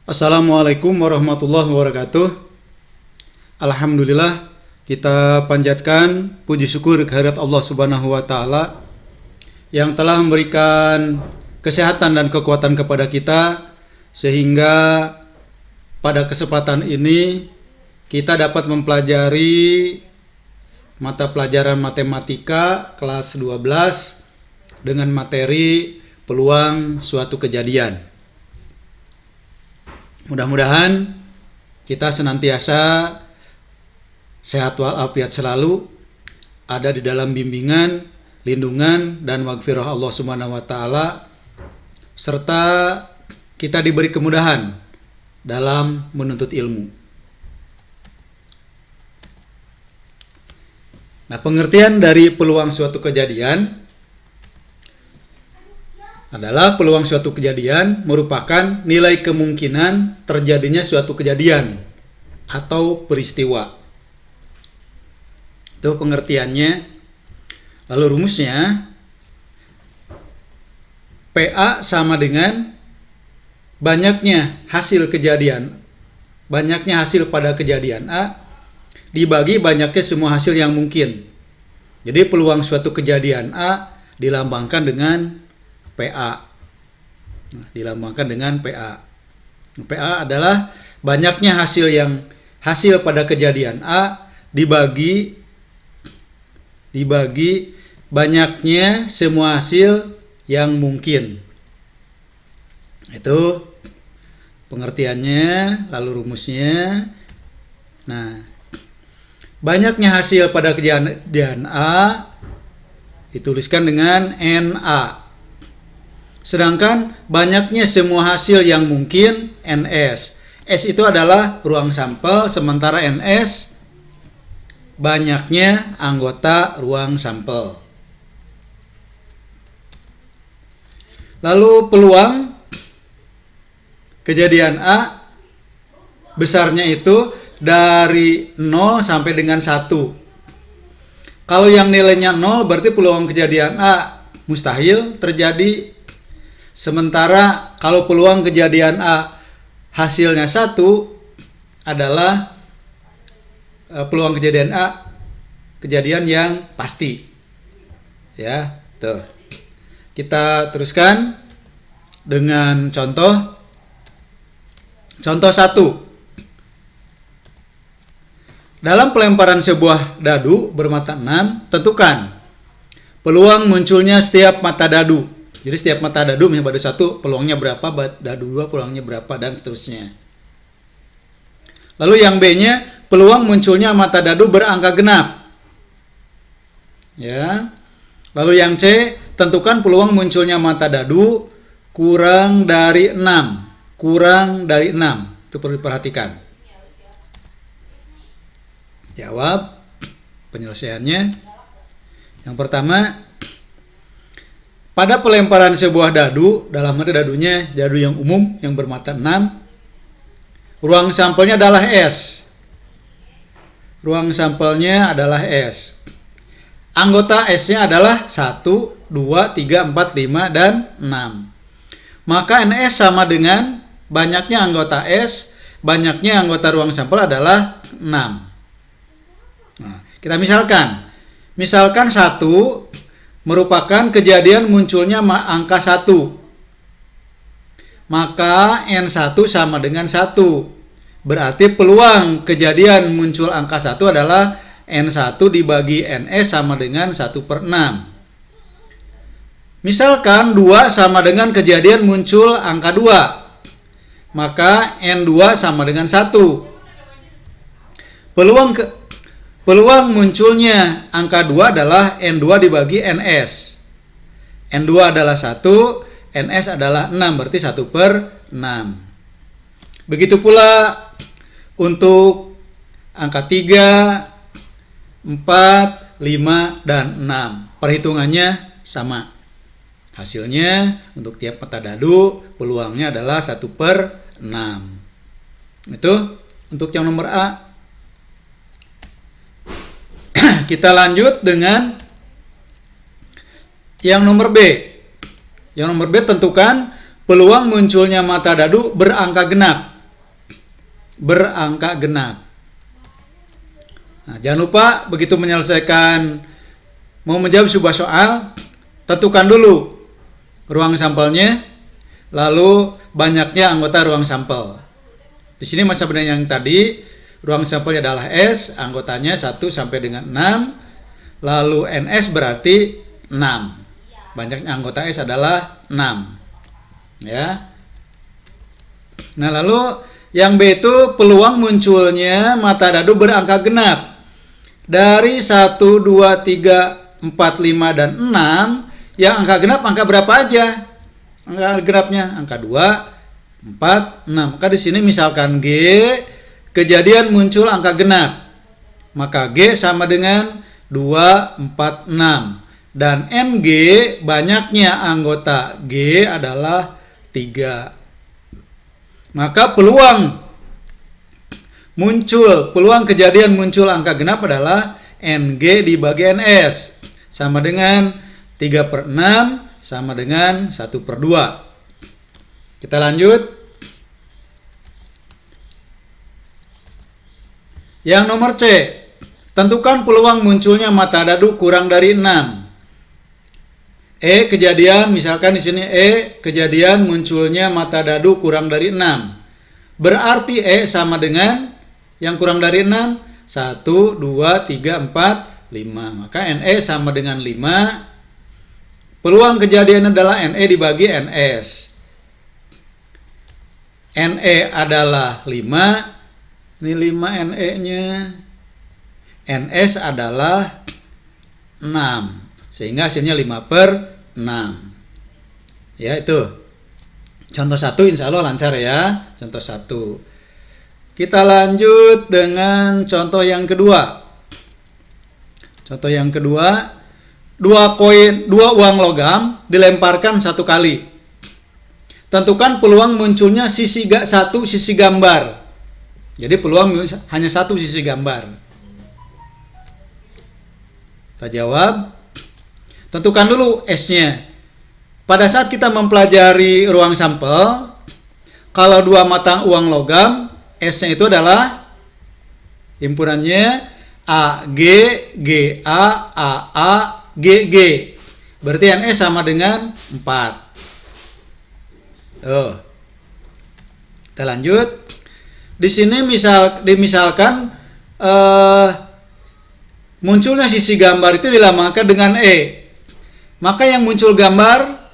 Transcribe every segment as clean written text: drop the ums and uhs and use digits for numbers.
Assalamualaikum warahmatullahi wabarakatuh. Alhamdulillah, kita panjatkan puji syukur kehadirat Allah Subhanahu wa taala yang telah memberikan kesehatan dan kekuatan kepada kita sehingga pada kesempatan ini kita dapat mempelajari mata pelajaran matematika kelas 12 dengan materi peluang suatu kejadian. Mudah-mudahan kita senantiasa sehat walafiat selalu, ada di dalam bimbingan, lindungan, dan maghfirah Allah Subhanahu wa taala, serta kita diberi kemudahan dalam menuntut ilmu. Nah, pengertian dari peluang suatu kejadian adalah peluang suatu kejadian merupakan nilai kemungkinan terjadinya suatu kejadian atau peristiwa. Itu pengertiannya. Lalu rumusnya, PA sama dengan banyaknya hasil kejadian, banyaknya hasil pada kejadian A dibagi banyaknya semua hasil yang mungkin. Jadi peluang suatu kejadian A dilambangkan dengan PA. Dilambangkan dengan PA. PA adalah banyaknya hasil pada kejadian A dibagi banyaknya semua hasil yang mungkin. Itu pengertiannya, lalu rumusnya. Nah, banyaknya hasil pada kejadian A dituliskan dengan NA. Sedangkan banyaknya semua hasil yang mungkin NS. S itu adalah ruang sampel, sementara NS banyaknya anggota ruang sampel. Lalu peluang kejadian A besarnya itu dari 0 sampai dengan 1. Kalau yang nilainya 0 berarti peluang kejadian A mustahil terjadi. Sementara kalau peluang kejadian A hasilnya 1 adalah peluang kejadian A kejadian yang pasti. Ya, tuh. Kita teruskan dengan contoh. Contoh 1. Dalam pelemparan sebuah dadu bermata 6, tentukan peluang munculnya setiap mata dadu. Jadi setiap mata dadu, misalnya dadu 1 peluangnya berapa, dadu 2 peluangnya berapa, dan seterusnya. Lalu yang B-nya, peluang munculnya mata dadu berangka genap. Ya. Lalu yang C, tentukan peluang munculnya mata dadu kurang dari 6. Kurang dari 6. Itu perlu diperhatikan. Jawab penyelesaiannya. Yang pertama, pada pelemparan sebuah dadu, dalam arti dadunya dadu yang umum yang bermata 6, ruang sampelnya adalah S. Ruang sampelnya adalah S. Anggota S-nya adalah 1, 2, 3, 4, 5, dan 6. Maka NS sama dengan banyaknya anggota S, banyaknya anggota ruang sampel adalah 6. Nah, kita misalkan 1 merupakan kejadian munculnya angka 1. Maka N1 sama dengan 1. Berarti peluang kejadian muncul angka 1 adalah N1 dibagi NS sama dengan 1/6. Misalkan 2 sama dengan kejadian muncul angka 2. Maka N2 sama dengan 1. Peluang munculnya angka 2 adalah N2 dibagi NS. N2 adalah 1, NS adalah 6, berarti 1/6. Begitu pula untuk angka 3, 4, 5, dan 6. Perhitungannya sama. Hasilnya untuk tiap mata dadu peluangnya adalah 1/6. Itu untuk yang nomor A. Kita lanjut dengan yang nomor B. Yang nomor B, tentukan peluang munculnya mata dadu berangka genap. berangka genap. Nah, jangan lupa begitu menyelesaikan, mau menjawab sebuah soal, tentukan dulu ruang sampelnya, lalu banyaknya anggota ruang sampel. Di sini masa sebenarnya yang tadi, ruang sampelnya adalah S, anggotanya 1 sampai dengan 6, lalu NS berarti 6. Banyaknya anggota S adalah 6. Ya. Nah, lalu yang B itu peluang munculnya mata dadu berangka genap. Dari 1, 2, 3, 4, 5, dan 6, yang angka genap angka berapa aja? Angka genapnya angka 2, 4, 6. Maka di sini misalkan G, kejadian muncul angka genap. Maka G sama dengan 2, 4, 6. Dan NG, banyaknya anggota G adalah 3. Maka peluang kejadian muncul angka genap adalah NG dibagi NS, sama dengan 3/6 sama dengan 1/2. Kita lanjut. Yang nomor C, tentukan peluang munculnya mata dadu kurang dari 6. Kejadian, misalkan di sini kejadian munculnya mata dadu kurang dari 6. Berarti sama dengan yang kurang dari 6, 1, 2, 3, 4, 5. Maka NE sama dengan 5. Peluang kejadian adalah NE dibagi NS. NE adalah 5. Ini 5 NE-nya. NS adalah 6. Sehingga hasilnya 5/6. Ya, itu. Contoh 1 insya Allah lancar ya. Contoh 1. Kita lanjut dengan contoh yang kedua. Contoh yang kedua, 2 uang logam dilemparkan 1 kali. Tentukan peluang munculnya satu sisi gambar. Jadi peluang hanya 1 sisi gambar. Kita jawab. Tentukan dulu S-nya. Pada saat kita mempelajari ruang sampel, kalau 2 mata uang logam, S-nya itu adalah himpunannya AG, GA, AA, GG. Berarti NS sama dengan 4. Tuh. Kita lanjut. Di sini misalkan munculnya sisi gambar itu dilambangkan dengan E. Maka yang muncul gambar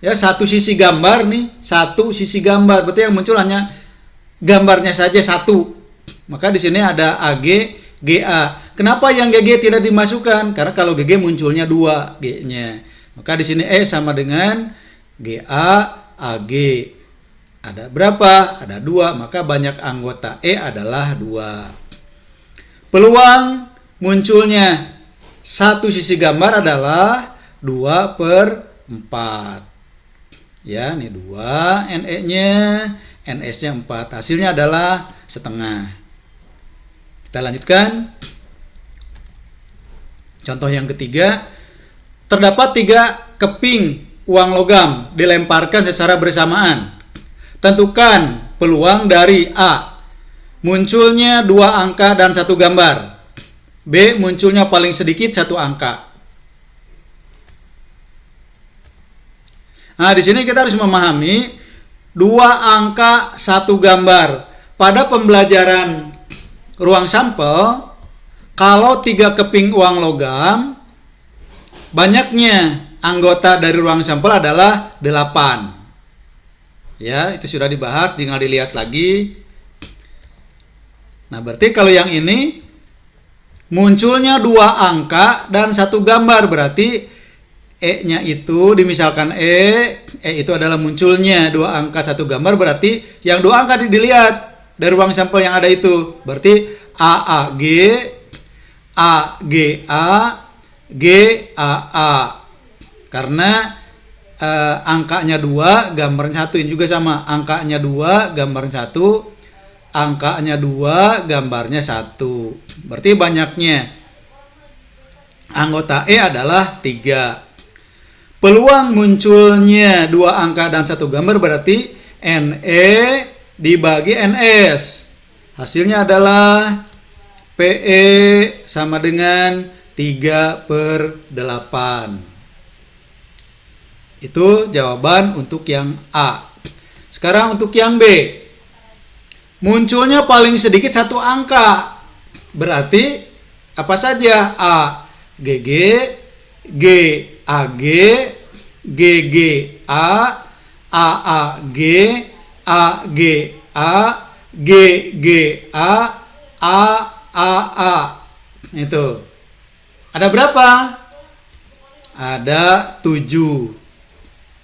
ya 1 sisi gambar nih, 1 sisi gambar. Berarti yang muncul hanya gambarnya saja 1. Maka di sini ada AG, GA. Kenapa yang GG tidak dimasukkan? Karena kalau GG munculnya 2 G-nya. Maka di sini E sama dengan GA, AG. Ada berapa? Ada 2. Maka banyak anggota E adalah 2. Peluang munculnya 1 sisi gambar adalah 2/4. Ya, ini 2 NE-nya, NS-nya 4. Hasilnya adalah setengah. Kita lanjutkan. Contoh yang ketiga, terdapat 3 keping uang logam dilemparkan secara bersamaan. Tentukan peluang dari A, munculnya 2 angka dan 1 gambar. B, munculnya paling sedikit 1 angka. Nah, di sini kita harus memahami 2 angka 1 gambar. Pada pembelajaran ruang sampel, kalau 3 keping uang logam, banyaknya anggota dari ruang sampel adalah 8. Ya, itu sudah dibahas, tinggal dilihat lagi. Nah, berarti kalau yang ini munculnya 2 angka dan 1 gambar, berarti E-nya itu dimisalkan E itu adalah munculnya 2 angka 1 gambar, berarti yang 2 angka dilihat dari ruang sampel yang ada itu. Berarti AAG, AGA, GAA. Karena angkanya 2, gambarnya 1. Ini juga sama, angkanya 2, gambarnya 1. Angkanya 2, gambarnya 1. Berarti banyaknya anggota E adalah 3. Peluang munculnya 2 angka dan 1 gambar berarti NE dibagi NS. Hasilnya adalah PE sama dengan 3/8. Itu jawaban untuk yang A. Sekarang untuk yang B. Munculnya paling sedikit satu angka. Berarti apa saja? A, GG, G, AG, GG, A, AAG, AGA, GGA, AAA. Itu. Ada berapa? Ada 7.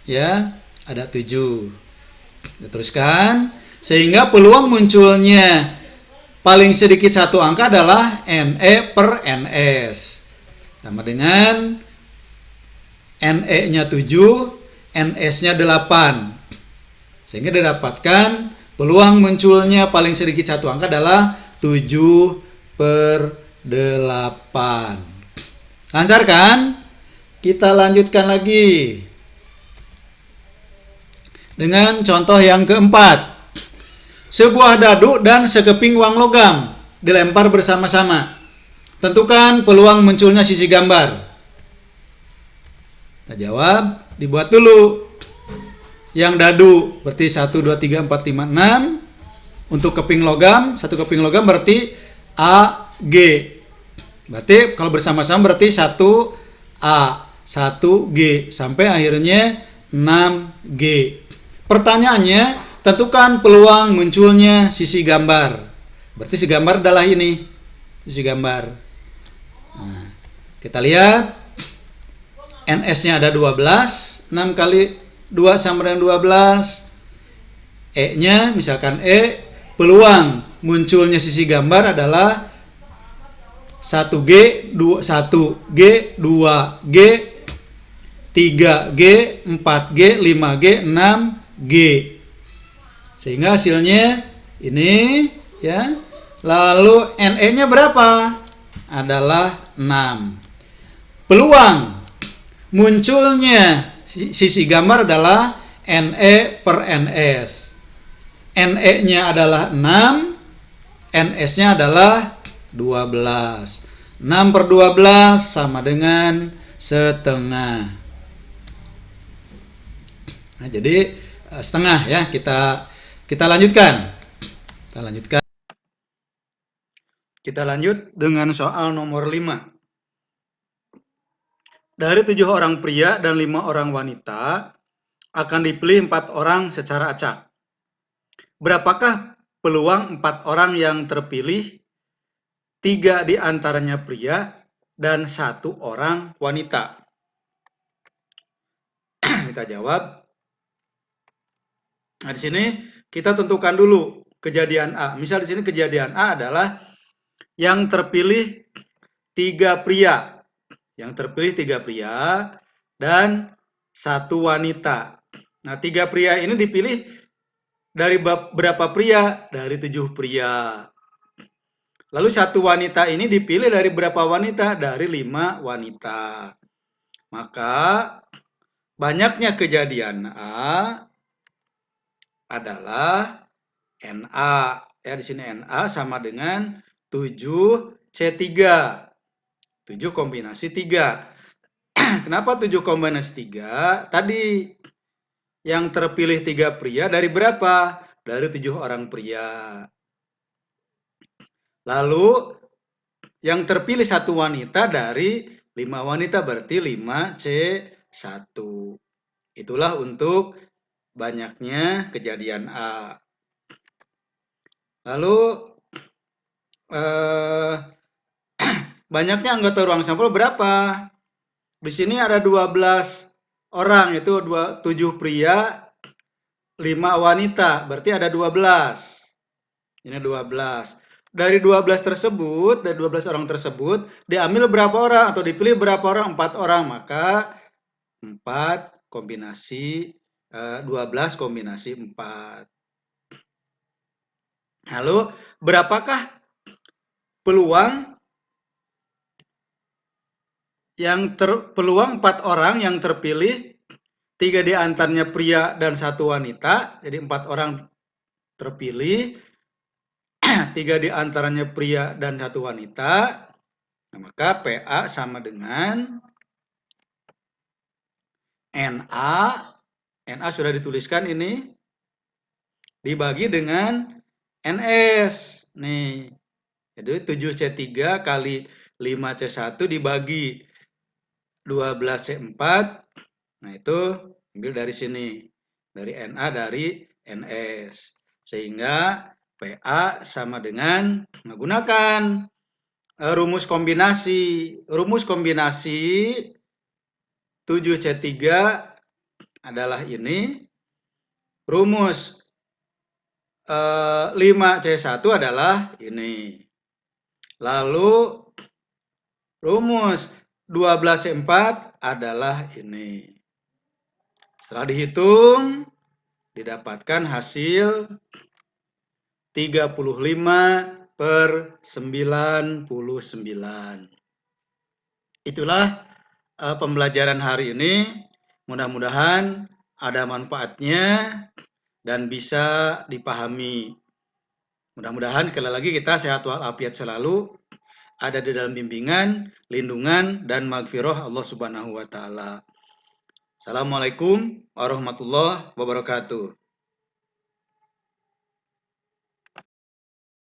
Ya, ada 7. Kita teruskan. Sehingga peluang munculnya paling sedikit satu angka adalah NE per NS. Sama dengan NE-nya 7, NS-nya 8. Sehingga didapatkan peluang munculnya paling sedikit satu angka adalah 7/8. Lancar kan? Kita lanjutkan lagi dengan contoh yang keempat. Sebuah dadu dan sekeping uang logam dilempar bersama-sama. Tentukan peluang munculnya sisi gambar. Kita jawab, dibuat dulu. Yang dadu berarti 1, 2, 3, 4, 5, 6. Untuk keping logam, satu keping logam berarti AG. Berarti kalau bersama-sama berarti 1A, 1G, sampai akhirnya 6G. Pertanyaannya, tentukan peluang munculnya sisi gambar. Berarti sisi gambar adalah ini. Sisi gambar. Nah, kita lihat. NS-nya ada 12. 6 kali 2 sama dengan 12. E-nya, misalkan E. Peluang munculnya sisi gambar adalah 1G, 1G, 2G, 3G, 4G, 5G, 6G. Sehingga hasilnya ini ya. Lalu NE-nya berapa? Adalah 6. Peluang munculnya sisi gambar adalah NE per NS. NE-nya adalah 6, NS-nya adalah 12. 6/12 sama dengan setengah. Nah, jadi setengah ya, kita lanjutkan. Kita lanjut dengan soal nomor 5. Dari 7 orang pria dan 5 orang wanita akan dipilih 4 orang secara acak. Berapakah peluang 4 orang yang terpilih? 3 di antaranya pria dan 1 orang wanita. Kita jawab. Nah, di sini kita tentukan dulu kejadian A. Misal di sini kejadian A adalah yang terpilih 3 pria. Yang terpilih 3 pria dan 1 wanita. Nah, 3 pria ini dipilih dari berapa pria? Dari 7 pria. Lalu 1 wanita ini dipilih dari berapa wanita? Dari 5 wanita. Maka banyaknya kejadian A adalah NA. Ya, di sini NA sama dengan 7C3. 7 kombinasi 3. Kenapa 7 kombinasi 3? Tadi yang terpilih 3 pria dari berapa? Dari 7 orang pria. Lalu yang terpilih 1 wanita dari 5 wanita, berarti 5C1. Itulah untuk banyaknya kejadian A. Lalu banyaknya anggota ruang sampel berapa? Di sini ada 12 orang, itu 7 pria, 5 wanita, berarti ada 12. Ini 12. Dari 12 tersebut, dari 12 orang tersebut, diambil berapa orang atau dipilih berapa orang? 4 orang. Maka 4 kombinasi 12 kombinasi 4. Lalu berapakah peluang peluang 4 orang yang terpilih, 3 di antaranya pria dan 1 wanita, jadi 4 orang terpilih 3 di antaranya pria dan 1 wanita, nah, maka PA sama dengan NA. NA sudah dituliskan ini, dibagi dengan NS. Nih, jadi 7C3 kali 5C1 dibagi 12C4. Nah, itu ambil dari sini. Dari NA dari NS. Sehingga PA sama dengan menggunakan rumus kombinasi. Rumus kombinasi 7C3 adalah ini. Rumus 5C1 adalah ini. Lalu rumus 12C4 adalah ini. Setelah dihitung, didapatkan hasil 35/99. Itulah pembelajaran hari ini. Mudah-mudahan ada manfaatnya dan bisa dipahami. Mudah-mudahan sekali lagi kita sehat walafiat selalu, ada di dalam bimbingan, lindungan, dan maghfirah Allah Subhanahu wa Ta'ala. Assalamualaikum warahmatullahi wabarakatuh.